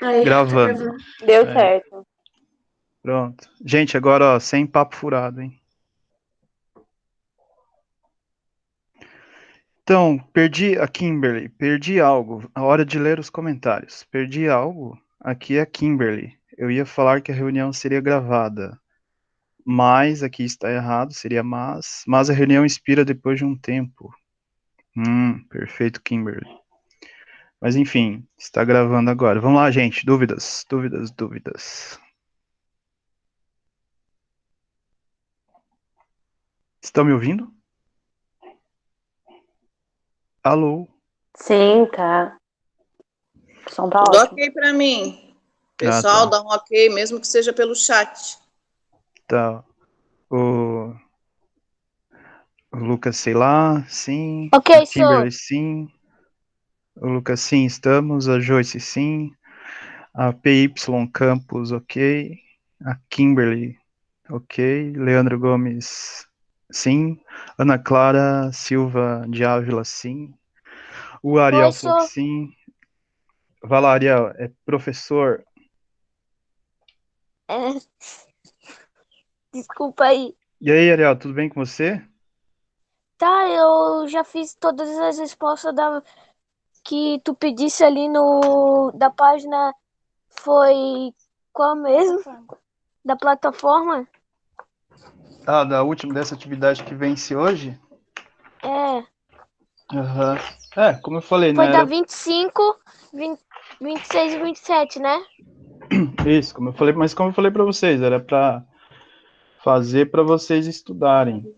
Aí, tá Gravando. gravando. Deu Aí, certo. pronto. Gente, agora, ó, sem papo furado, hein? Então, perdi a Kimberly, perdi algo. A hora de ler os comentários. Perdi algo? Aqui é a Kimberly. Eu ia falar que a reunião seria gravada, mas aqui está errado, seria mas a reunião expira depois de um tempo. Perfeito, Kimberly. Mas enfim, está gravando agora. Vamos lá, gente. Dúvidas, dúvidas, dúvidas. Estão me ouvindo? Alô? Sim, tá. O som tá Tudo ótimo. ok para mim. Ah, Pessoal, tá. dá um ok, mesmo que seja pelo chat. Tá. O, o Lucas, sei lá, sim. Ok, A sou. Kimberly, sim. O Lucas, sim, estamos. A Joyce, sim. A PY Campos, ok. A Kimberly, ok. Leandro Gomes, sim. Ana Clara Silva de Ávila, sim. O Oi, Ariel falou que sou. sim. Vai lá, Ariel, é professor. É, desculpa aí. E aí, Ariel, tudo bem com você? Tá, eu já fiz todas as respostas que tu pedisse ali no da página. Foi qual mesmo? Da plataforma? Ah, da última dessa atividade que vence hoje? É. Aham. É, como eu falei, Foi né? da Era 25, 20, 26 e 27, né? isso, como eu falei, mas como eu falei para vocês, era para fazer para vocês estudarem.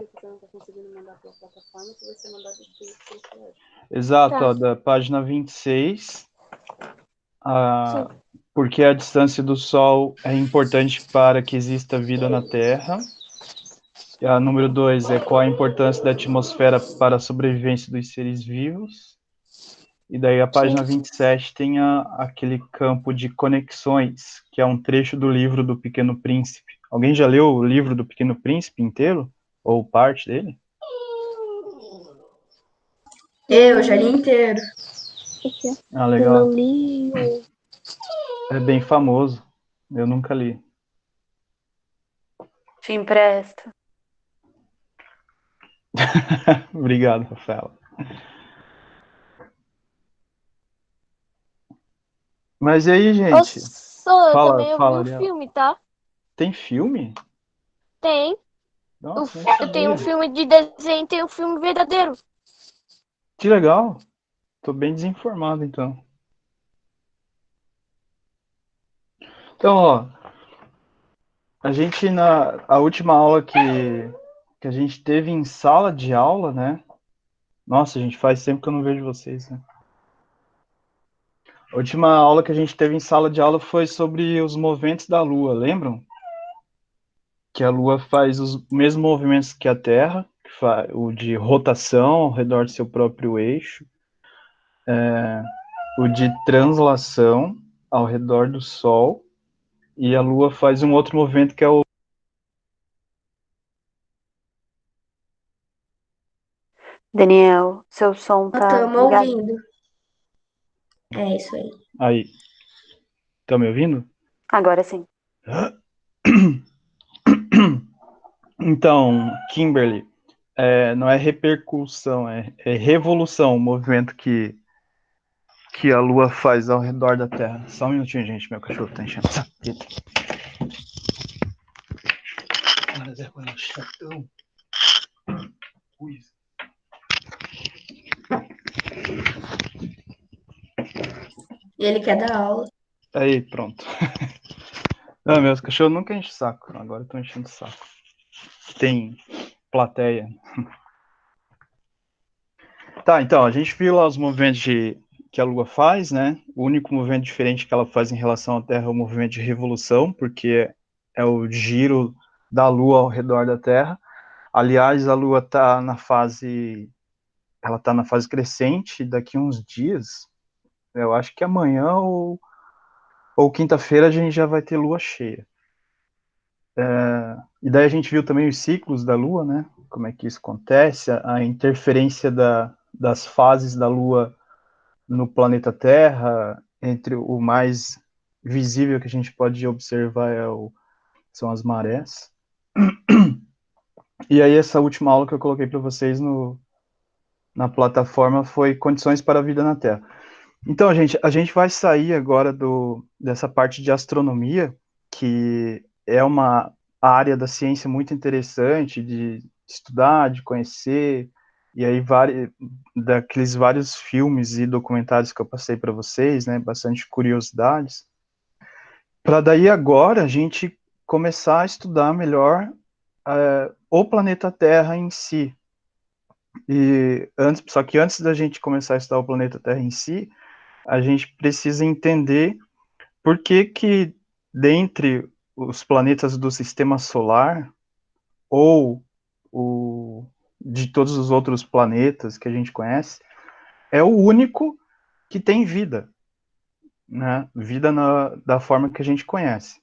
Exato, ó, Tá. da página 26, Sim. a, porque a distância do Sol é importante para que exista vida na Terra. E a número 2 é qual a importância da atmosfera para a sobrevivência dos seres vivos. E daí a Sim. página 27 tem aquele campo de conexões, que é um trecho do livro do Pequeno Príncipe. Alguém já leu o livro do Pequeno Príncipe inteiro? Ou parte dele? Eu já li inteiro. Ah, Eu não legal. li. É bem famoso. Eu nunca li. Te empresto. Obrigado, Rafaela. Mas e aí, Eu gente? sou, eu Fala, também eu vi fala, o Ariel. filme, tá? Tem filme? Tem. Nossa, não Eu tenho um sabia. filme de desenho e tenho um filme verdadeiro. Que legal. Tô bem desinformado, então. Então, ó, a gente na a última aula que a gente teve em sala de aula, né? Nossa, gente, faz tempo que eu não vejo vocês, né? A última aula que a gente teve em sala de aula foi sobre os movimentos da Lua, lembram? Que a Lua faz os mesmos movimentos que a Terra, o de rotação ao redor do seu próprio eixo, o de translação ao redor do Sol, e a Lua faz um outro movimento que é o. Daniel, seu som tá Estamos desligado. ouvindo. É isso aí. Aí, estão me ouvindo? Agora sim. Então, Kimberly, não é repercussão, é revolução, o movimento que a Lua faz ao redor da Terra. Só um minutinho, gente, meu cachorro tá enchendo o saco. Mas é coisa chatão. Ui. E ele quer dar aula. Aí, pronto. Não, meus cachorros nunca enchem o saco, agora estão enchendo o saco. Tem plateia. Tá, então, a gente viu lá os movimentos que a Lua faz, né? O único movimento diferente que ela faz em relação à Terra é o movimento de revolução, porque é o giro da Lua ao redor da Terra. Aliás, a Lua ela está na fase crescente. Daqui uns dias, eu acho que amanhã ou quinta-feira a gente já vai ter Lua cheia. E daí a gente viu também os ciclos da Lua, né? Como é que isso acontece, a interferência das fases da Lua no planeta Terra, entre o mais visível que a gente pode observar são as marés. E aí essa última aula que eu coloquei para vocês na plataforma foi Condições para a Vida na Terra. Então, gente, a gente vai sair agora dessa parte de astronomia, que é uma área da ciência muito interessante de estudar, de conhecer, e aí daqueles vários filmes e documentários que eu passei para vocês, né, bastante curiosidades, para daí agora a gente começar a estudar melhor o planeta Terra em si. Só que antes da gente começar a estudar o planeta Terra em si, a gente precisa entender por que dentre os planetas do sistema solar, ou de todos os outros planetas que a gente conhece, é o único que tem vida, né? Vida da forma que a gente conhece.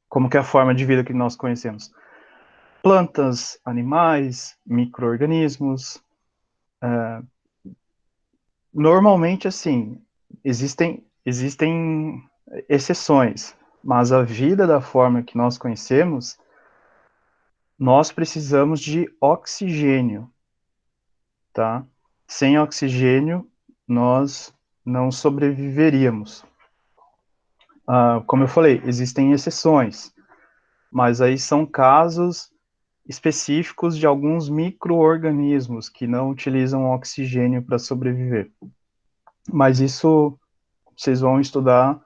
Como que é a forma de vida que nós conhecemos? Plantas, animais, micro-organismos. Normalmente, assim, existem exceções, mas a vida da forma que nós conhecemos, nós precisamos de oxigênio, tá? Sem oxigênio, nós não sobreviveríamos. Como eu falei, existem exceções, mas aí são casos específicos de alguns micro-organismos que não utilizam oxigênio para sobreviver. Mas isso vocês vão estudar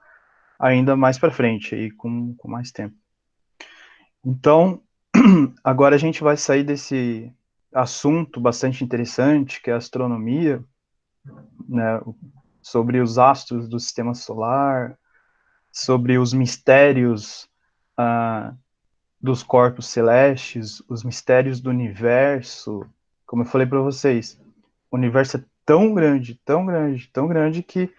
ainda mais para frente, aí, com mais tempo. Então, agora a gente vai sair desse assunto bastante interessante, que é a astronomia, né, sobre os astros do sistema solar, sobre os mistérios dos corpos celestes, os mistérios do universo. Como eu falei para vocês, o universo é tão grande, tão grande, tão grande que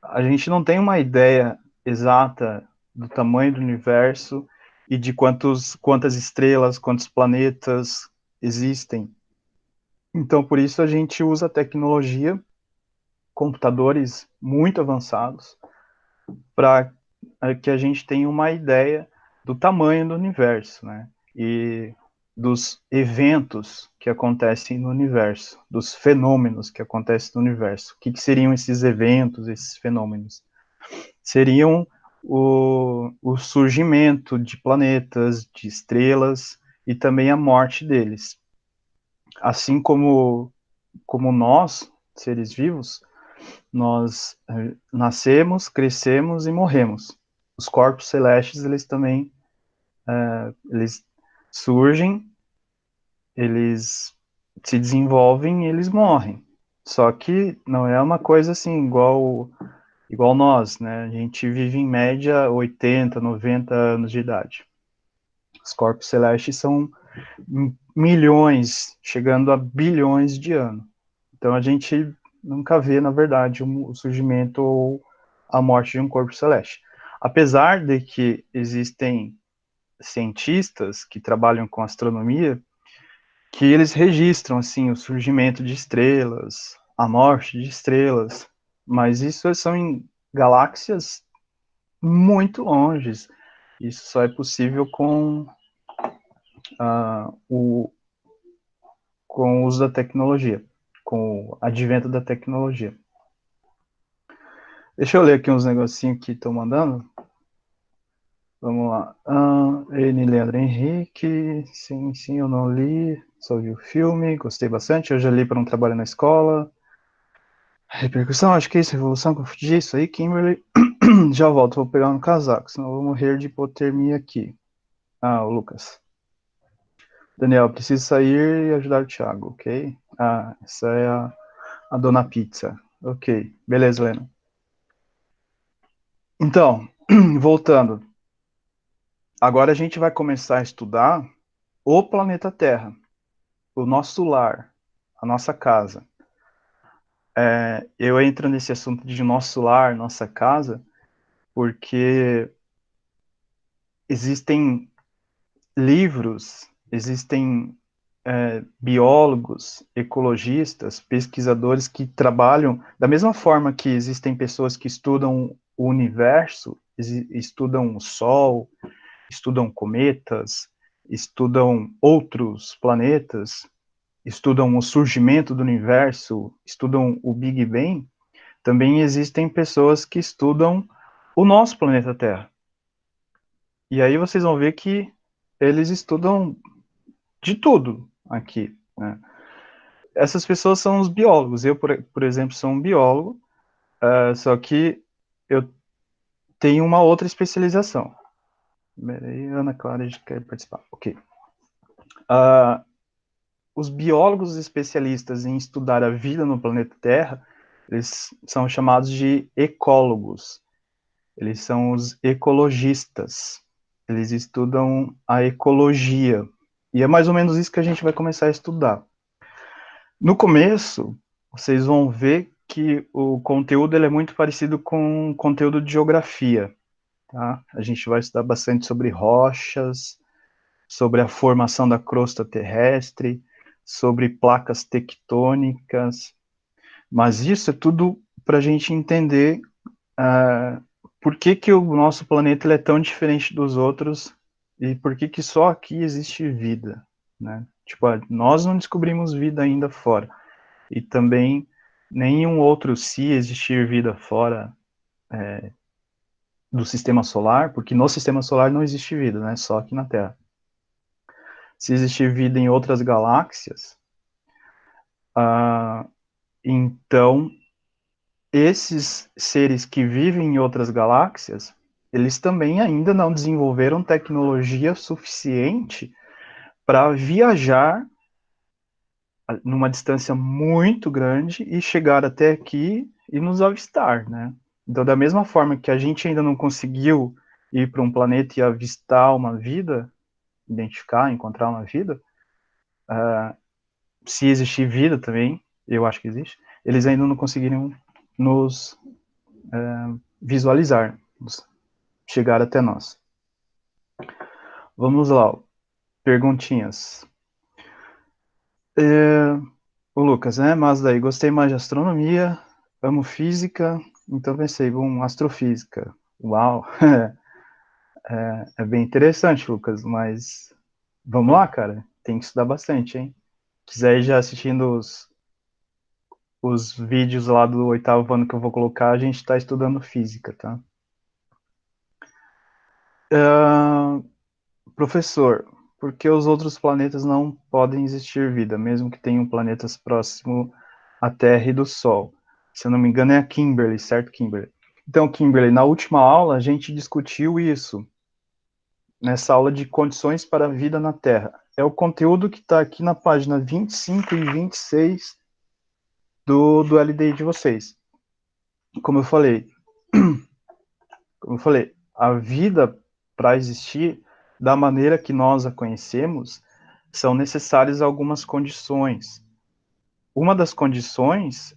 a gente não tem uma ideia exata do tamanho do universo e de quantas estrelas, quantos planetas existem. Então, por isso a gente usa tecnologia, computadores muito avançados, para que a gente tenha uma ideia do tamanho do universo, né? E dos eventos que acontecem no universo, dos fenômenos que acontecem no universo. O que seriam esses eventos, esses fenômenos? Seriam o surgimento de planetas, de estrelas, e também a morte deles. Assim como nós, seres vivos, nós nascemos, crescemos e morremos. Os corpos celestes, eles também eles surgem, eles se desenvolvem e eles morrem. Só que não é uma coisa assim, igual nós, né? A gente vive em média 80, 90 anos de idade. Os corpos celestes são milhões, chegando a bilhões de anos. Então a gente nunca vê, na verdade, o surgimento ou a morte de um corpo celeste. Apesar de que existem cientistas que trabalham com astronomia que eles registram assim o surgimento de estrelas, a morte de estrelas, mas isso são em galáxias muito longes. Isso só é possível com o uso da tecnologia, com o advento da tecnologia. Deixa eu ler aqui uns negocinhos que estão mandando. Vamos lá. N. Leandro Henrique. Sim, eu não li. Só vi o filme. Gostei bastante. Eu já li para um trabalho na escola. Repercussão, acho que é isso. Revolução, confundi isso aí. Kimberly. Já volto, vou pegar um casaco, senão eu vou morrer de hipotermia aqui. O Lucas. Daniel, preciso sair e ajudar o Thiago, ok? Essa é a Dona Pizza. Ok, beleza, Lena. Então, voltando. Agora a gente vai começar a estudar o planeta Terra, o nosso lar, a nossa casa. Eu entro nesse assunto de nosso lar, nossa casa, porque existem livros, existem biólogos, ecologistas, pesquisadores que trabalham da mesma forma que existem pessoas que estudam o universo, estudam o Sol, estudam cometas, estudam outros planetas, estudam o surgimento do universo, estudam o Big Bang, também existem pessoas que estudam o nosso planeta Terra. E aí vocês vão ver que eles estudam de tudo aqui, né? Essas pessoas são os biólogos. Eu, por exemplo, sou um biólogo, só que eu tenho uma outra especialização. Peraí, Ana Clara quer participar. Ok. Os biólogos especialistas em estudar a vida no planeta Terra, eles são chamados de ecólogos. Eles são os ecologistas. Eles estudam a ecologia. E é mais ou menos isso que a gente vai começar a estudar. No começo, vocês vão ver que o conteúdo ele é muito parecido com o conteúdo de geografia. Tá? A gente vai estudar bastante sobre rochas, sobre a formação da crosta terrestre, sobre placas tectônicas, mas isso é tudo para a gente entender por que que o nosso planeta ele é tão diferente dos outros e por que que só aqui existe vida, né? Tipo, nós não descobrimos vida ainda fora, e também nenhum outro, se existir vida fora do sistema solar, porque no sistema solar não existe vida, né? Só aqui na Terra. Se existir vida em outras galáxias, então esses seres que vivem em outras galáxias, eles também ainda não desenvolveram tecnologia suficiente para viajar numa distância muito grande e chegar até aqui e nos avistar, né? Então, da mesma forma que a gente ainda não conseguiu ir para um planeta e avistar uma vida, identificar, encontrar uma vida, se existir vida também, eu acho que existe, eles ainda não conseguiram nos visualizar, chegar até nós. Vamos lá, perguntinhas. O Lucas, né? Mas daí, gostei mais de astronomia, amo física, então pensei, bom, astrofísica. Uau! É bem interessante, Lucas, mas vamos lá, cara. Tem que estudar bastante, hein? Quiser ir já assistindo os vídeos lá do 8º ano que eu vou colocar, a gente está estudando física, tá? Professor, por que os outros planetas não podem existir vida, mesmo que tenham planetas próximos à Terra e do Sol? Se eu não me engano, é a Kimberly, certo, Kimberly? Então, Kimberly, na última aula a gente discutiu isso, nessa aula de condições para a vida na Terra. É o conteúdo que está aqui na página 25 e 26 do LDI de vocês. Como eu falei, a vida, para existir da maneira que nós a conhecemos, são necessárias algumas condições. Uma das condições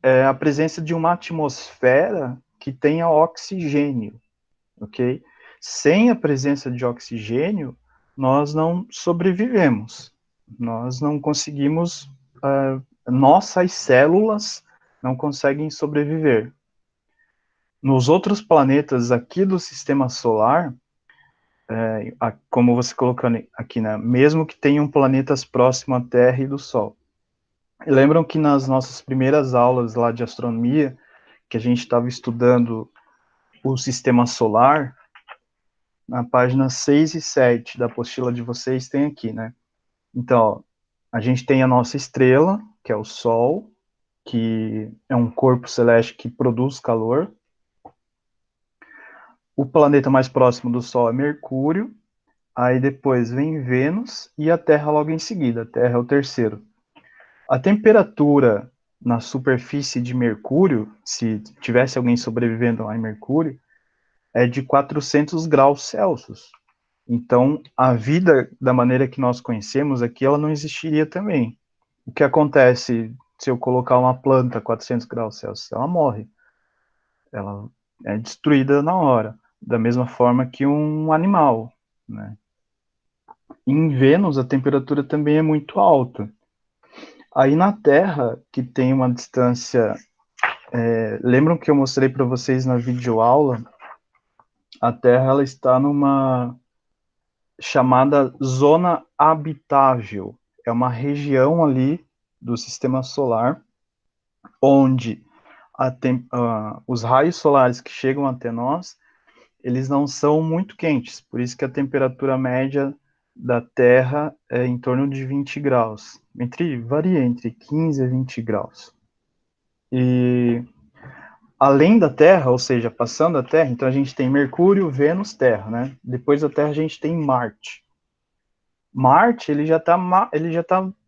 é a presença de uma atmosfera que tenha oxigênio, ok? Sem a presença de oxigênio, nós não sobrevivemos. Nós não conseguimos, nossas células não conseguem sobreviver. Nos outros planetas aqui do sistema solar, como você colocou aqui, né, mesmo que tenham planetas próximos à Terra e do Sol. Lembram que nas nossas primeiras aulas lá de astronomia, que a gente estava estudando o sistema solar, na página 6 e 7 da apostila de vocês tem aqui, né? Então, ó, a gente tem a nossa estrela, que é o Sol, que é um corpo celeste que produz calor. O planeta mais próximo do Sol é Mercúrio, aí depois vem Vênus e a Terra logo em seguida. A Terra é o terceiro. A temperatura na superfície de Mercúrio, se tivesse alguém sobrevivendo lá em Mercúrio, é de 400 graus Celsius. Então, a vida da maneira que nós conhecemos aqui, ela não existiria também. O que acontece se eu colocar uma planta a 400 graus Celsius? Ela morre. Ela é destruída na hora. Da mesma forma que um animal, né? Em Vênus, a temperatura também é muito alta. Aí na Terra, que tem uma distância Lembram que eu mostrei para vocês na videoaula? A Terra ela está numa chamada zona habitável. É uma região ali do sistema solar onde os raios solares que chegam até nós, eles não são muito quentes, por isso que a temperatura média da Terra é em torno de 20 graus, varia entre 15 e 20 graus. E além da Terra, ou seja, passando a Terra, então a gente tem Mercúrio, Vênus, Terra, né? Depois da Terra a gente tem Marte. Marte, ele já tá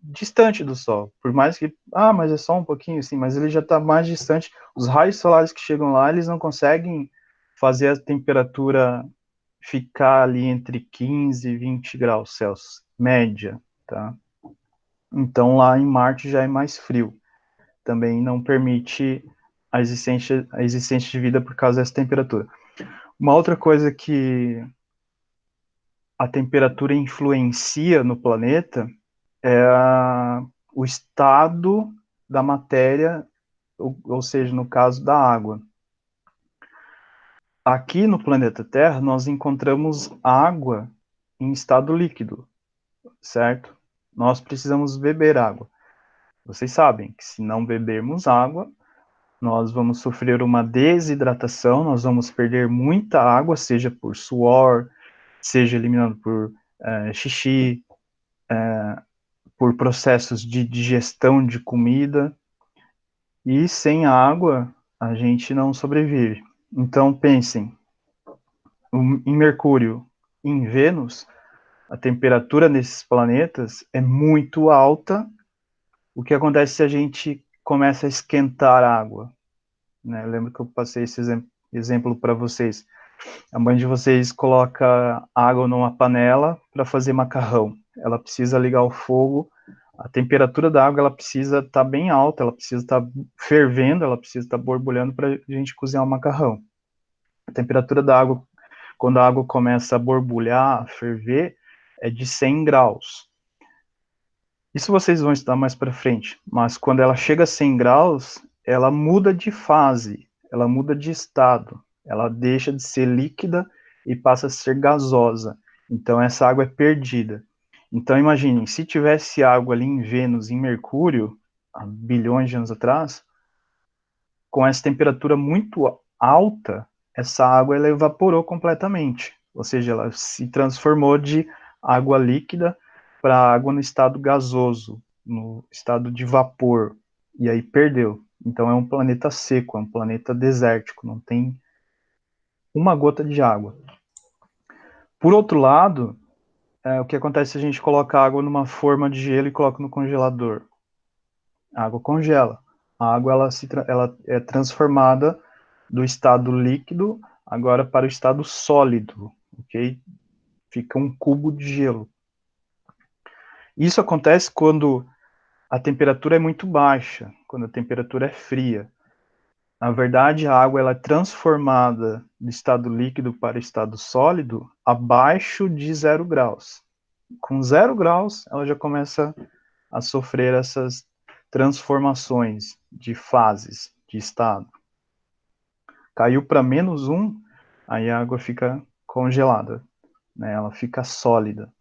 distante do Sol, por mais que, mas é só um pouquinho assim, mas ele já está mais distante. Os raios solares que chegam lá, eles não conseguem fazer a temperatura ficar ali entre 15 e 20 graus Celsius, média, tá? Então lá em Marte já é mais frio. Também não permite a existência de vida por causa dessa temperatura. Uma outra coisa que a temperatura influencia no planeta é o estado da matéria, ou seja, no caso da água. Aqui no planeta Terra, nós encontramos água em estado líquido, certo? Nós precisamos beber água. Vocês sabem que se não bebermos água, nós vamos sofrer uma desidratação, nós vamos perder muita água, seja por suor, seja eliminado por xixi, por processos de digestão de comida, e sem água a gente não sobrevive. Então pensem, em Mercúrio, em Vênus, a temperatura nesses planetas é muito alta. O que acontece se a gente começa a esquentar a água? Né? Eu lembro que eu passei esse exemplo para vocês. A mãe de vocês coloca água numa panela para fazer macarrão. Ela precisa ligar o fogo, a temperatura da água ela precisa estar bem alta, ela precisa estar fervendo, ela precisa estar borbulhando para a gente cozinhar o macarrão. A temperatura da água, quando a água começa a borbulhar, a ferver, é de 100 graus. Isso vocês vão estudar mais para frente, mas quando ela chega a 100 graus, ela muda de fase, ela muda de estado, ela deixa de ser líquida e passa a ser gasosa. Então essa água é perdida. Então imaginem, se tivesse água ali em Vênus, em Mercúrio, há bilhões de anos atrás, com essa temperatura muito alta, essa água ela evaporou completamente, ou seja, ela se transformou de água líquida para água no estado gasoso, no estado de vapor, e aí perdeu. Então é um planeta seco, é um planeta desértico, não tem uma gota de água. Por outro lado, o que acontece se a gente coloca água numa forma de gelo e coloca no congelador? A água congela. A água ela é transformada do estado líquido agora para o estado sólido, ok? Fica um cubo de gelo. Isso acontece quando a temperatura é muito baixa, quando a temperatura é fria. Na verdade, a água ela é transformada do estado líquido para o estado sólido abaixo de 0 graus. Com 0 graus, ela já começa a sofrer essas transformações de fases, de estado. Caiu para -1, aí a água fica congelada, né? Ela fica sólida.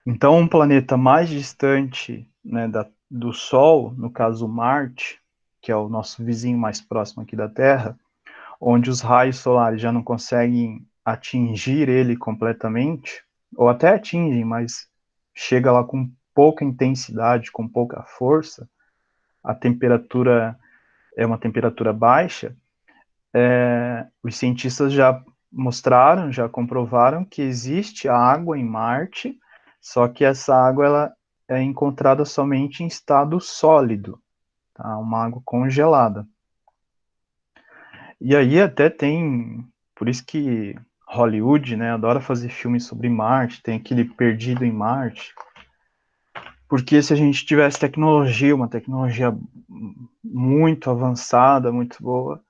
Então, um planeta mais distante, né, do Sol, no caso Marte, que é o nosso vizinho mais próximo aqui da Terra, onde os raios solares já não conseguem atingir ele completamente, ou até atingem, mas chega lá com pouca intensidade, com pouca força, a temperatura é uma temperatura baixa, os cientistas já mostraram, já comprovaram que existe água em Marte, só que essa água ela é encontrada somente em estado sólido, tá? Uma água congelada. E aí até tem, por isso que Hollywood, né, adora fazer filmes sobre Marte, tem aquele Perdido em Marte, porque se a gente tivesse tecnologia, uma tecnologia muito avançada, muito boa,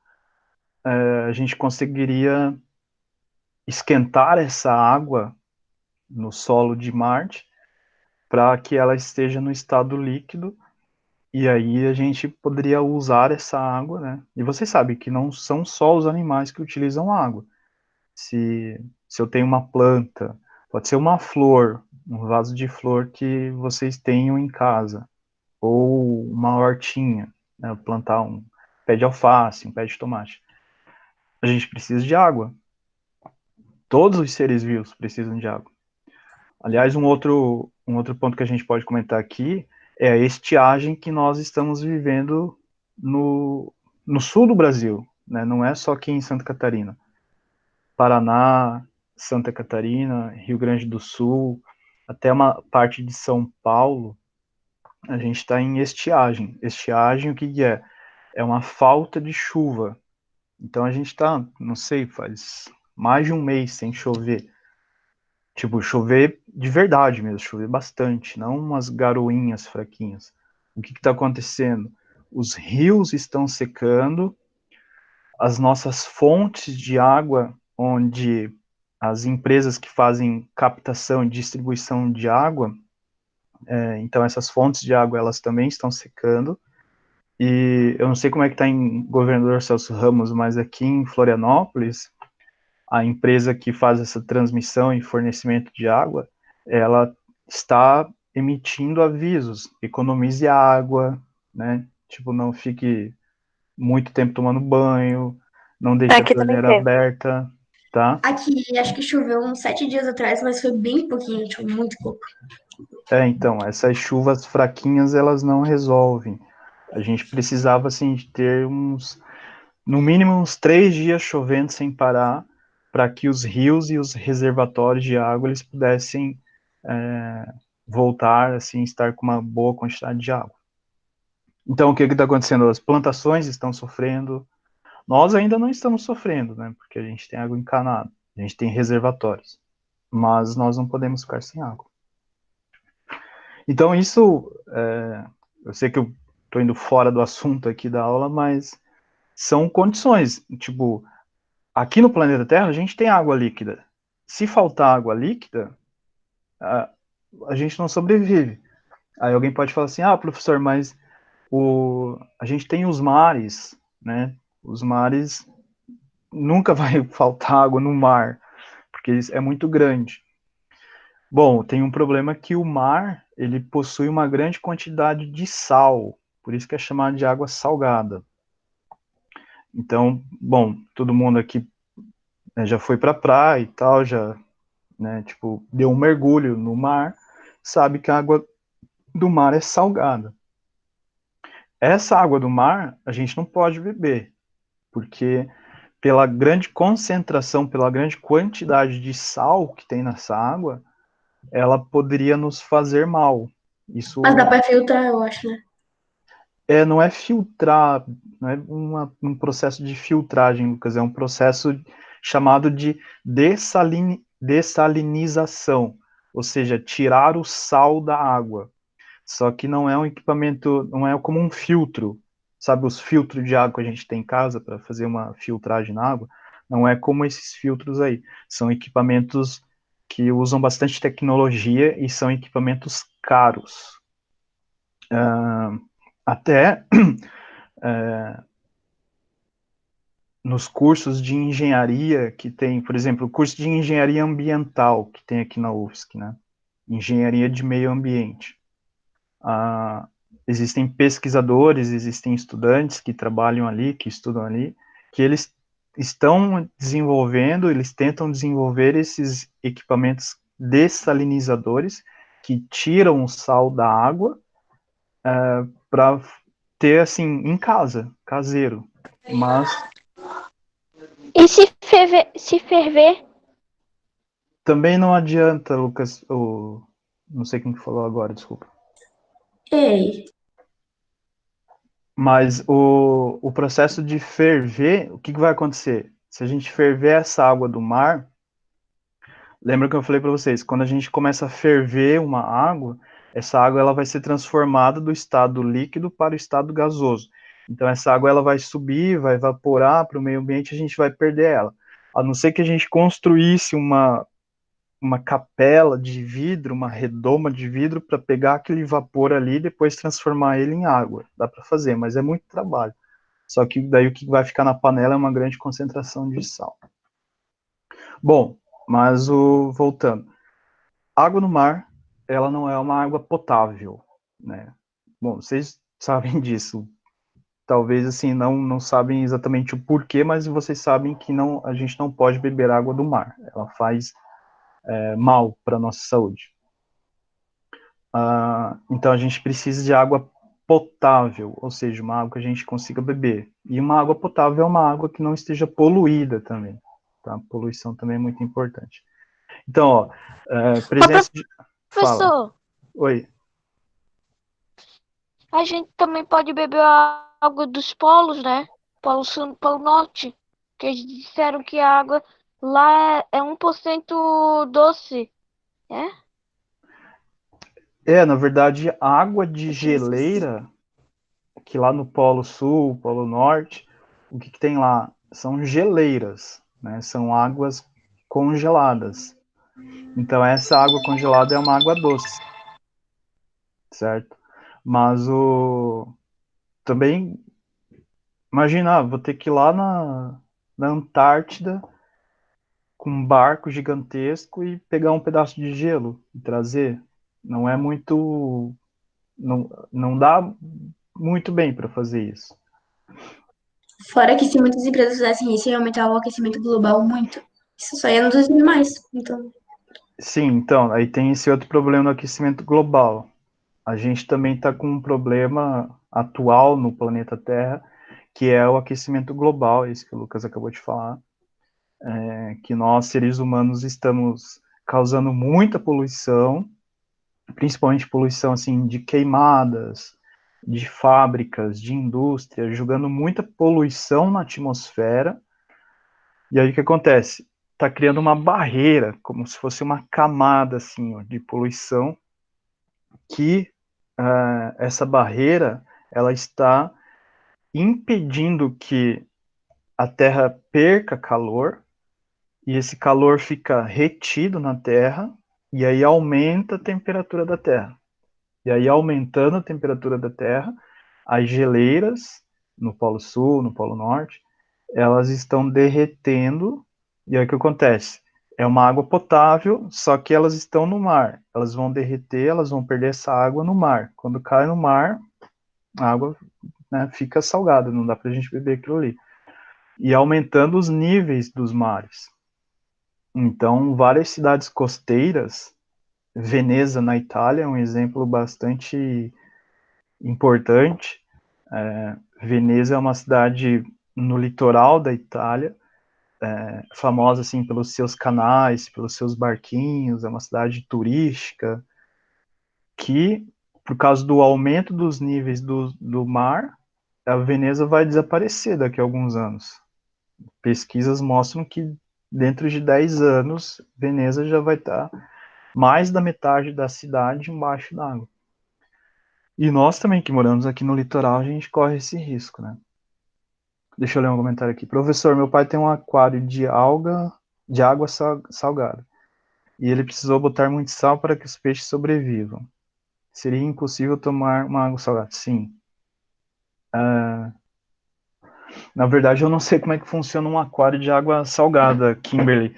a gente conseguiria esquentar essa água no solo de Marte para que ela esteja no estado líquido E aí a gente poderia usar essa água, né? E você sabe que não são só os animais que utilizam água. Se eu tenho uma planta, pode ser uma flor, um vaso de flor que vocês tenham em casa, ou uma hortinha, né? Plantar um pé de alface, um pé de tomate. A gente precisa de água. Todos os seres vivos precisam de água. Aliás, um outro ponto que a gente pode comentar aqui é a estiagem que nós estamos vivendo no sul do Brasil, né? Não é só aqui em Santa Catarina. Paraná, Santa Catarina, Rio Grande do Sul, até uma parte de São Paulo, a gente está em estiagem. Estiagem, o que é? É uma falta de chuva. Então a gente está, não sei, faz mais de um mês sem chover. Tipo, chover de verdade mesmo, chover bastante, não umas garoinhas fraquinhas. O que está acontecendo? Os rios estão secando, as nossas fontes de água, onde as empresas que fazem captação e distribuição de água, então essas fontes de água elas também estão secando. E eu não sei como é que está em Governador Celso Ramos, mas aqui em Florianópolis, a empresa que faz essa transmissão e fornecimento de água, ela está emitindo avisos, economize água, né? Tipo, não fique muito tempo tomando banho, não deixe a Aqui também torneira tem. aberta, tá? Aqui, acho que choveu uns 7 dias atrás, mas foi bem pouquinho, tipo, muito pouco. Então, essas chuvas fraquinhas, elas não resolvem. A gente precisava, assim, de ter no mínimo uns 3 dias chovendo sem parar, para que os rios e os reservatórios de água, eles pudessem voltar, assim, estar com uma boa quantidade de água. Então, o que está acontecendo? As plantações estão sofrendo. Nós ainda não estamos sofrendo, né? Porque a gente tem água encanada, a gente tem reservatórios. Mas nós não podemos ficar sem água. Então, isso, eu sei que eu estou indo fora do assunto aqui da aula, mas são condições. Tipo, aqui no planeta Terra, a gente tem água líquida. Se faltar água líquida, a gente não sobrevive. Aí alguém pode falar assim, professor, mas a gente tem os mares, né? Os mares, nunca vai faltar água no mar, porque é muito grande. Bom, tem um problema que o mar, ele possui uma grande quantidade de sal, por isso que é chamado de água salgada. Então, bom, todo mundo aqui, né, já foi para a praia e tal, já, né, tipo, deu um mergulho no mar, sabe que a água do mar é salgada. Essa água do mar, a gente não pode beber, porque pela grande concentração, pela grande quantidade de sal que tem nessa água, ela poderia nos fazer mal. Mas dá Isso pra filtrar, eu acho, né? não é filtrar, não é um processo de filtragem, Lucas, é um processo chamado de dessalinização, ou seja, tirar o sal da água. Só que não é um equipamento, não é como um filtro, sabe os filtros de água que a gente tem em casa para fazer uma filtragem na água? Não é como esses filtros aí. São equipamentos que usam bastante tecnologia e são equipamentos caros. Até nos cursos de engenharia que tem, por exemplo, o curso de engenharia ambiental que tem aqui na UFSC, né? Engenharia de meio ambiente. Existem pesquisadores, existem estudantes que trabalham ali, que estudam ali, que eles estão desenvolvendo, eles tentam desenvolver esses equipamentos dessalinizadores que tiram o sal da água para ter assim em casa, caseiro. Mas E se ferver? também não adianta, Lucas, não sei quem que falou agora, desculpa. Ei, Mas o processo de ferver, o que vai acontecer? Se a gente ferver essa água do mar, lembra que eu falei para vocês, quando a gente começa a ferver uma água, essa água ela vai ser transformada do estado líquido para o estado gasoso. Então essa água ela vai subir, vai evaporar para o meio ambiente, a gente vai perder ela. A não ser que a gente construísse uma capela de vidro, uma redoma de vidro para pegar aquele vapor ali e depois transformar ele em água. Dá para fazer, mas é muito trabalho. Só que daí o que vai ficar na panela é uma grande concentração de sal. Bom, mas voltando. Água no mar, ela não é uma água potável, né? Bom, vocês sabem disso. Talvez assim não sabem exatamente o porquê, mas vocês sabem que a gente não pode beber água do mar. Ela faz mal para a nossa saúde. Então a gente precisa de água potável, ou seja, uma água que a gente consiga beber. E uma água potável é uma água que não esteja poluída também. Tá? A poluição também é muito importante. Então, ó, presença de... Fala. Professor, Oi. a gente também pode beber a água dos polos, né? Polo Sul, Polo Norte. Que eles disseram que a água lá é 1% doce, né? Na verdade, a água de geleira, que lá no Polo Sul, Polo Norte, o que tem lá? São geleiras, né? São águas congeladas. Então, essa água congelada é uma água doce, certo? Mas também, imagina, vou ter que ir lá na Antártida com um barco gigantesco e pegar um pedaço de gelo e trazer. Não é muito... Não dá muito bem para fazer isso. Fora que se muitas empresas fizessem isso, ia aumentar o aquecimento global muito. Isso só ia nos reduzir mais. Então, Sim, então, aí tem esse outro problema do aquecimento global. A gente também está com um problema atual no planeta Terra, que é o aquecimento global, isso que o Lucas acabou de falar, que nós, seres humanos, estamos causando muita poluição, principalmente poluição assim, de queimadas, de fábricas, de indústria, jogando muita poluição na atmosfera. E aí o que acontece? Está criando uma barreira, como se fosse uma camada assim, ó, de poluição, que essa barreira ela está impedindo que a Terra perca calor, e esse calor fica retido na Terra, e aí aumenta a temperatura da Terra. E aí, aumentando a temperatura da Terra, as geleiras no Polo Sul, no Polo Norte, elas estão derretendo, e aí o que acontece? É uma água potável, só que elas estão no mar. Elas vão derreter, elas vão perder essa água no mar. Quando cai no mar, a água, né, fica salgada, não dá para a gente beber aquilo ali. E aumentando os níveis dos mares. Então, várias cidades costeiras, Veneza, na Itália, é um exemplo bastante importante. Veneza é uma cidade no litoral da Itália, famosa assim pelos seus canais, pelos seus barquinhos, é uma cidade turística que, por causa do aumento dos níveis do mar, a Veneza vai desaparecer daqui a alguns anos. Pesquisas mostram que dentro de 10 anos, Veneza já vai estar mais da metade da cidade embaixo d'água. E nós também, que moramos aqui no litoral, a gente corre esse risco, né? Deixa eu ler um comentário aqui. Professor, meu pai tem um aquário de água salgada. E ele precisou botar muito sal para que os peixes sobrevivam. Seria impossível tomar uma água salgada? Sim. Na verdade, eu não sei como é que funciona um aquário de água salgada, Kimberly.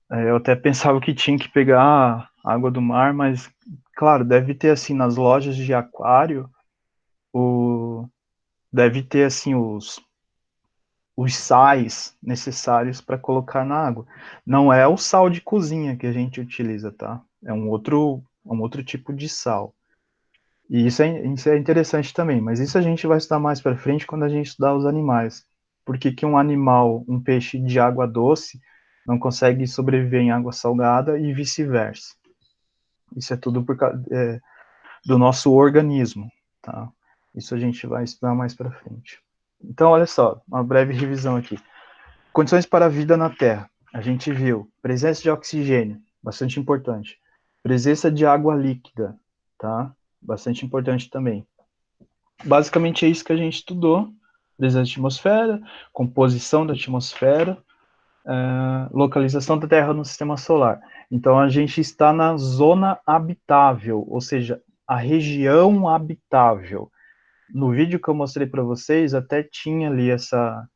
Eu até pensava que tinha que pegar água do mar, mas, claro, deve ter, assim, nas lojas de aquário, deve ter, assim, os sais necessários para colocar na água. Não é o sal de cozinha que a gente utiliza, tá? É um outro tipo de sal. E isso é interessante também, mas isso a gente vai estudar mais para frente quando a gente estudar os animais. Por que que um animal, um peixe de água doce, não consegue sobreviver em água salgada e vice-versa? Isso é tudo por causa do nosso organismo, tá? Isso a gente vai estudar mais para frente. Então, olha só, uma breve revisão aqui. Condições para a vida na Terra. A gente viu presença de oxigênio, bastante importante. Presença de água líquida, tá? Bastante importante também. Basicamente é isso que a gente estudou. Presença da atmosfera, composição da atmosfera, localização da Terra no sistema solar. Então, a gente está na zona habitável, ou seja, a região habitável. No vídeo que eu mostrei para vocês, até tinha ali essa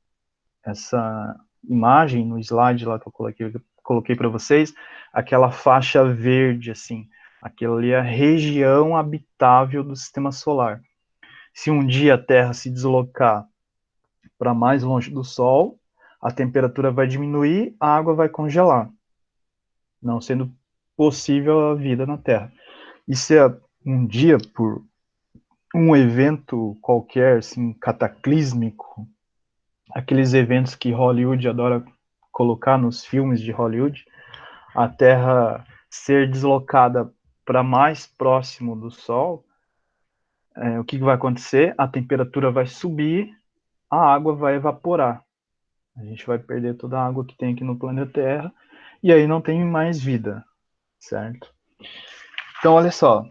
imagem no slide lá que eu coloquei para vocês, aquela faixa verde, assim, aquilo ali é a região habitável do sistema solar. Se um dia a Terra se deslocar para mais longe do Sol, a temperatura vai diminuir, a água vai congelar, não sendo possível a vida na Terra. E se um dia, por um evento qualquer, assim, cataclísmico, aqueles eventos que Hollywood adora colocar nos filmes de Hollywood, a Terra ser deslocada para mais próximo do Sol, o que vai acontecer? A temperatura vai subir, a água vai evaporar. A gente vai perder toda a água que tem aqui no planeta Terra, e aí não tem mais vida, certo? Então, olha só.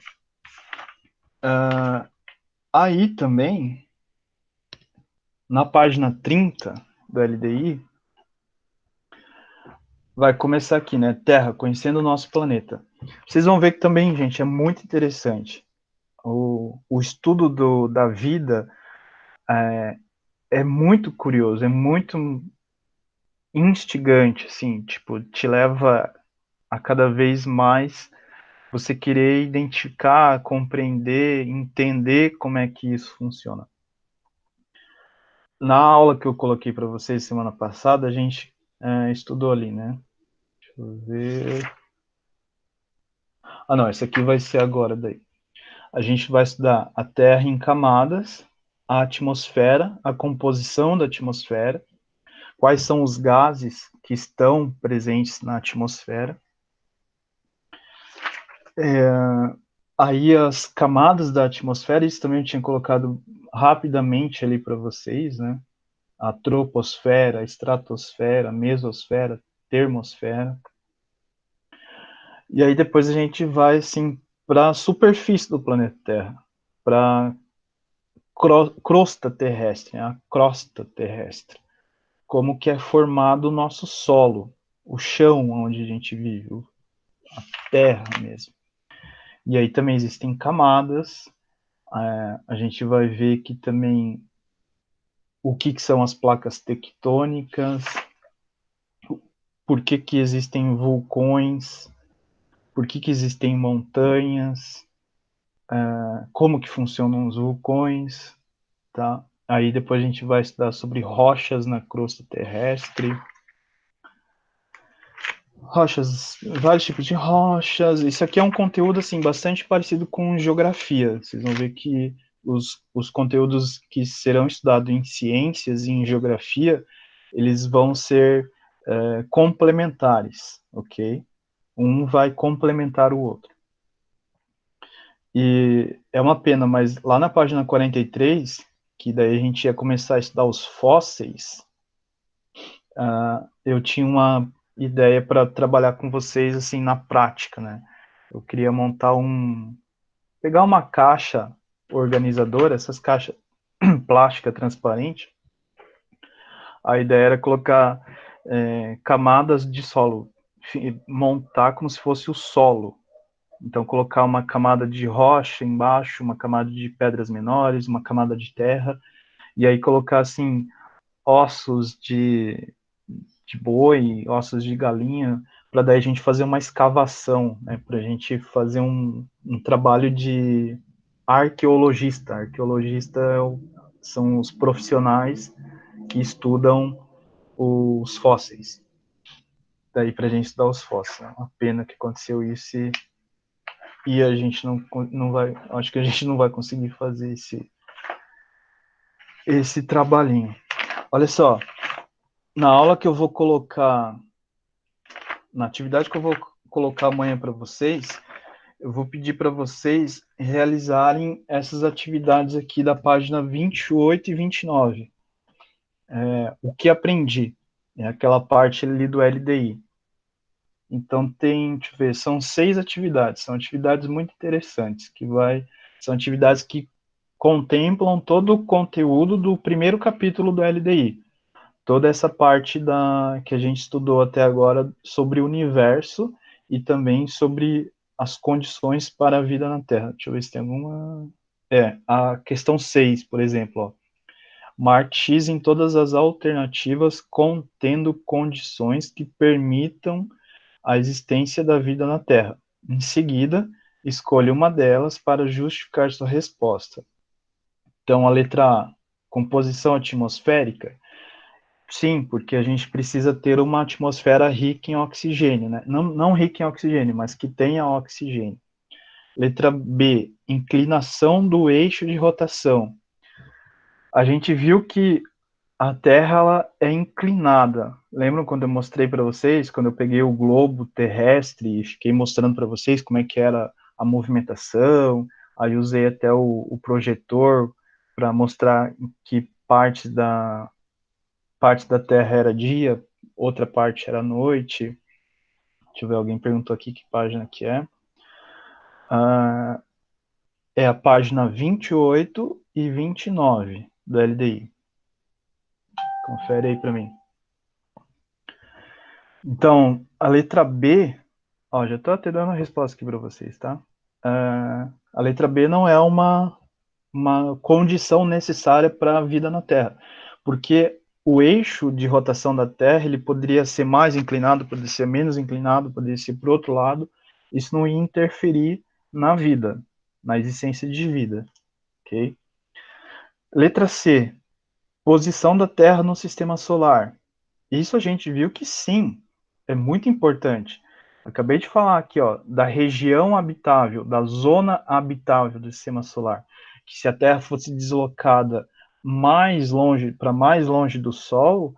Aí também, na página 30 do LDI, vai começar aqui, né? Terra, conhecendo o nosso planeta. Vocês vão ver que também, gente, é muito interessante. O estudo da vida é muito curioso, é muito instigante, assim, tipo, te leva a cada vez mais você querer identificar, compreender, entender como é que isso funciona. Na aula que eu coloquei para vocês semana passada, a gente estudou ali, né? Deixa eu ver. Ah, não, esse aqui vai ser agora daí. A gente vai estudar a Terra em camadas, a atmosfera, a composição da atmosfera, quais são os gases que estão presentes na atmosfera. Aí as camadas da atmosfera, isso também eu tinha colocado rapidamente ali para vocês, né? A troposfera, a estratosfera, a mesosfera, termosfera. E aí depois a gente vai assim para a superfície do planeta Terra, para crosta terrestre, né? A crosta terrestre, como que é formado o nosso solo, o chão onde a gente vive, a terra mesmo. E aí também existem camadas, a gente vai ver que também o que são as placas tectônicas, por que existem vulcões, por que existem montanhas, como que funcionam os vulcões, tá? Aí depois a gente vai estudar sobre rochas na crosta terrestre, rochas, vários tipos de rochas. Isso aqui é um conteúdo assim bastante parecido com geografia. Vocês vão ver que os conteúdos que serão estudados em ciências e em geografia, eles vão ser complementares, ok? Um vai complementar o outro. E é uma pena, mas lá na página 43, que daí a gente ia começar a estudar os fósseis, eu tinha uma ideia para trabalhar com vocês assim na prática, né? Eu queria pegar uma caixa organizadora, essas caixas plástica transparente. A ideia era colocar camadas de solo, montar como se fosse o solo. Então colocar uma camada de rocha embaixo, uma camada de pedras menores, uma camada de terra, e aí colocar assim ossos de boi, ossos de galinha, para daí a gente fazer uma escavação, né, para a gente fazer um trabalho de arqueologista. Arqueologista são os profissionais que estudam os fósseis. Daí para a gente estudar os fósseis. É uma pena que aconteceu isso e a gente não vai, acho que a gente não vai conseguir fazer esse trabalhinho. Olha só, na aula que eu vou colocar, na atividade que eu vou colocar amanhã para vocês, eu vou pedir para vocês realizarem essas atividades aqui da página 28 e 29. O que aprendi? É aquela parte ali do LDI. Então deixa eu ver, são 6 atividades, são atividades muito interessantes, são atividades que contemplam todo o conteúdo do primeiro capítulo do LDI. toda essa parte que a gente estudou até agora sobre o universo e também sobre as condições para a vida na Terra. Deixa eu ver se tem alguma... a questão 6, por exemplo, ó. Martize em todas as alternativas contendo condições que permitam a existência da vida na Terra. Em seguida, escolha uma delas para justificar sua resposta. Então, a letra A, composição atmosférica. Sim, porque a gente precisa ter uma atmosfera rica em oxigênio, né? Não rica em oxigênio, mas que tenha oxigênio. Letra B, inclinação do eixo de rotação. A gente viu que a Terra ela é inclinada. Lembram quando eu mostrei para vocês, quando eu peguei o globo terrestre e fiquei mostrando para vocês como é que era a movimentação? Aí usei até o projetor para mostrar que parte da Terra era dia, outra parte era noite. Deixa eu ver, alguém perguntou aqui que página que é. É a página 28 e 29 do LDI. Confere aí para mim. Então, a letra B, ó, já estou até dando a resposta aqui para vocês, tá? A letra B não é uma condição necessária para a vida na Terra, porque o eixo de rotação da Terra ele poderia ser mais inclinado, poderia ser menos inclinado, poderia ser para o outro lado, isso não ia interferir na vida, na existência de vida, ok? Letra C, posição da Terra no sistema solar. Isso a gente viu que sim, é muito importante. Acabei de falar aqui, ó, da região habitável, da zona habitável do sistema solar, que se a Terra fosse deslocada para mais longe do Sol,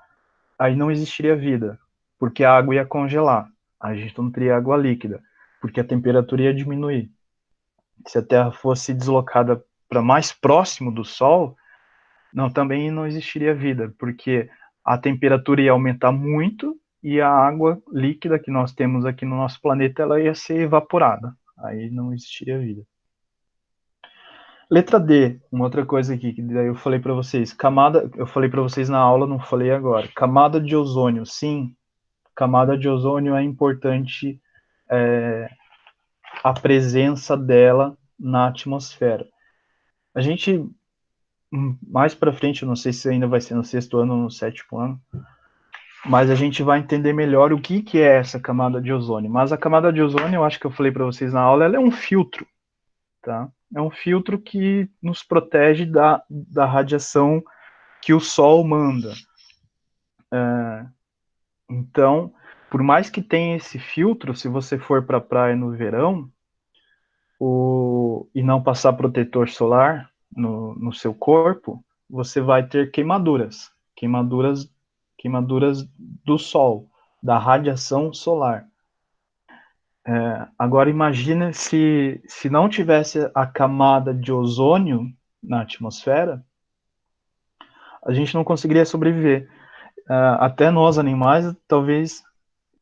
aí não existiria vida, porque a água ia congelar. A gente não teria água líquida, porque a temperatura ia diminuir. Se a Terra fosse deslocada para mais próximo do Sol, não, também não existiria vida, porque a temperatura ia aumentar muito e a água líquida que nós temos aqui no nosso planeta ela ia ser evaporada. Aí não existiria vida. Letra D, uma outra coisa aqui que daí eu falei para vocês, eu falei para vocês na aula, não falei agora. Camada de ozônio, sim, camada de ozônio é importante a presença dela na atmosfera. A gente mais para frente, eu não sei se ainda vai ser no 6º ano ou no 7º ano, mas a gente vai entender melhor o que é essa camada de ozônio. Mas a camada de ozônio, eu acho que eu falei para vocês na aula, ela é um filtro, tá? É um filtro que nos protege da radiação que o Sol manda. Então, por mais que tenha esse filtro, se você for para a praia no verão e não passar protetor solar no seu corpo, você vai ter queimaduras do Sol, da radiação solar. Agora imagine se não tivesse a camada de ozônio na atmosfera, a gente não conseguiria sobreviver. Até nós, animais, talvez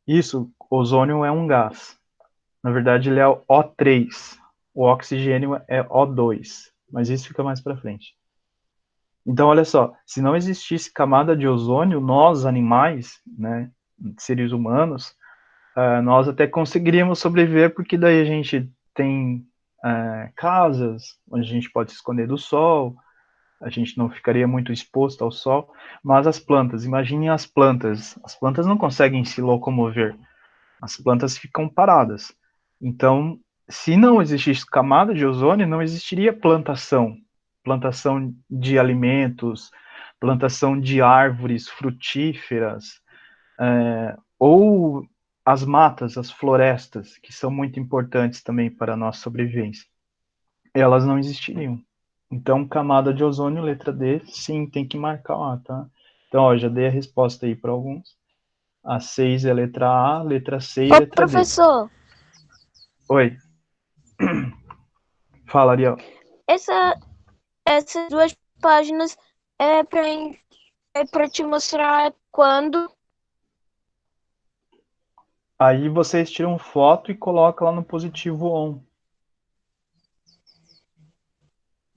isso, ozônio é um gás. Na verdade, ele é O3. O oxigênio é O2. Mas isso fica mais para frente. Então, olha só, se não existisse camada de ozônio, nós, animais, né, seres humanos, nós até conseguiríamos sobreviver, porque daí a gente tem casas onde a gente pode se esconder do sol, a gente não ficaria muito exposto ao sol, mas as plantas, imaginem as plantas não conseguem se locomover, as plantas ficam paradas. Então, se não existisse camada de ozônio, não existiria plantação de alimentos, plantação de árvores frutíferas, ou as matas, as florestas, que são muito importantes também para a nossa sobrevivência. Elas não existiriam. Então, camada de ozônio, letra D, sim, tem que marcar lá, tá? Então, ó, já dei a resposta aí para alguns. A 6 é letra A, letra C e Ô, letra D. professor, Oi. Fala, Ariel. essas duas páginas é pra te mostrar quando. Aí vocês tiram foto e colocam lá no positivo on.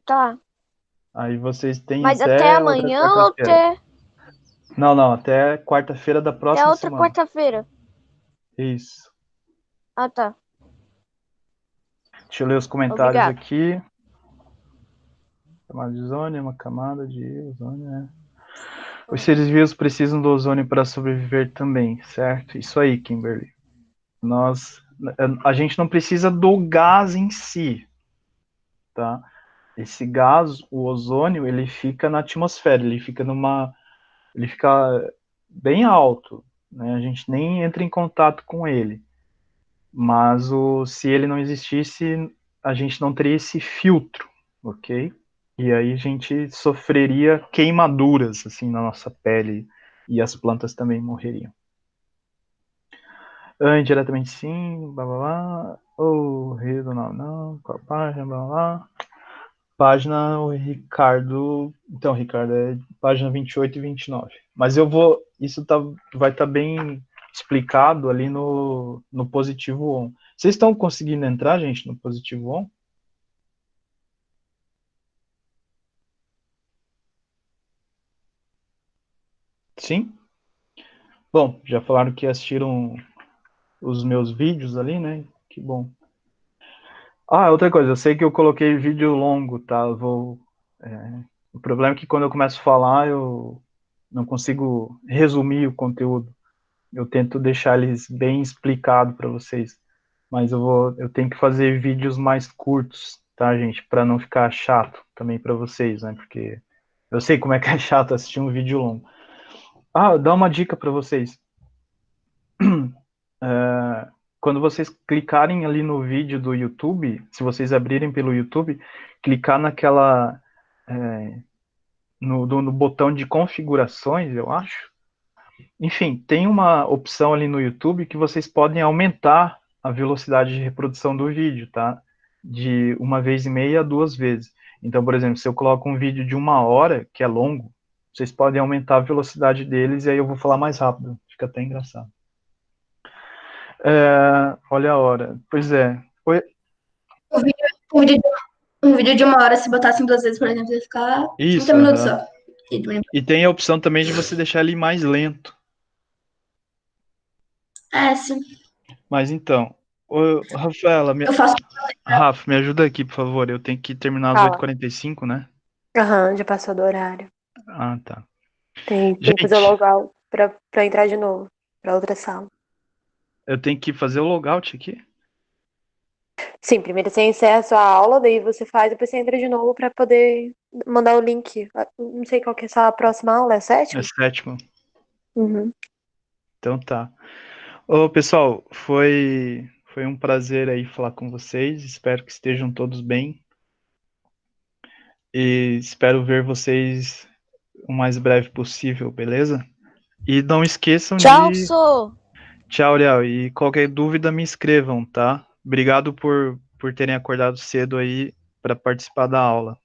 Tá. Aí vocês têm Mas até até outra amanhã ou quarta-feira. até. Não, até quarta-feira da Até a próxima outra semana. quarta-feira. Isso. Ah, tá. Deixa eu ler os comentários Obrigado. aqui. Camada de ozônio, uma camada de ozônio, né? Os seres vivos precisam do ozônio para sobreviver também, certo? Isso aí, Kimberly. A gente não precisa do gás em si, tá? Esse gás, o ozônio, ele fica na atmosfera, ele fica bem alto, né? A gente nem entra em contato com ele. Mas se ele não existisse, a gente não teria esse filtro, ok? E aí a gente sofreria queimaduras assim na nossa pele e as plantas também morreriam. Indiretamente sim, blá blá blá. Redo não, qual a página, blá blá. Página, o Ricardo. Então, Ricardo, é página 28 e 29. Mas isso vai estar bem explicado ali no positivo on. Vocês estão conseguindo entrar, gente, no positivo on? Sim? Bom, já falaram que assistiram os meus vídeos ali, né? Que bom. Outra coisa, eu sei que eu coloquei vídeo longo, tá? O problema é que quando eu começo a falar, eu não consigo resumir o conteúdo. Eu tento deixar eles bem explicado para vocês, mas eu tenho que fazer vídeos mais curtos, tá, gente, para não ficar chato também para vocês, né? Porque eu sei como é que é chato assistir um vídeo longo. Dá uma dica para vocês. Quando vocês clicarem ali no vídeo do YouTube, se vocês abrirem pelo YouTube, clicar no botão de configurações, eu acho. Enfim, tem uma opção ali no YouTube que vocês podem aumentar a velocidade de reprodução do vídeo, tá? De 1,5 vezes a 2 vezes. Então, por exemplo, se eu coloco um vídeo de 1 hora, que é longo, vocês podem aumentar a velocidade deles e aí eu vou falar mais rápido. Fica até engraçado. Olha a hora. Pois é. Um vídeo, um vídeo, um vídeo de 1 hora, se botassem 2 vezes, por exemplo, ia ficar 30 Isso, minutos aham. só. E tem a opção também de você deixar ele mais lento. Sim. Mas então, Rafaela, Eu faço. Rafa, me ajuda aqui, por favor. Eu tenho que terminar às Fala. 8h45, né? Aham, já passou do horário. Tá. Tem que fazer o Gente, logout pra entrar de novo pra outra sala. eu tenho que fazer o logout aqui? Sim, primeiro você encerra a sua aula, daí você faz, depois você entra de novo pra poder mandar o link. Não sei qual que é a sua próxima aula, é a É sétima? sétimo. Uhum. Então tá. Ô, pessoal, foi um prazer aí falar com vocês. Espero que estejam todos bem. E espero ver vocês o mais breve possível, beleza? E não esqueçam Tchau, de... sou. Tchau, Léo. E qualquer dúvida me escrevam, tá? Obrigado por terem acordado cedo aí para participar da aula.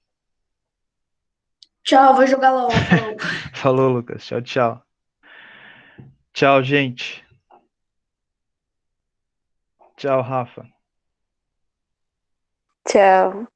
Tchau, vou jogar LOL. Falou. Falou, Lucas. Tchau, tchau. Tchau, gente. Tchau, Rafa. Tchau.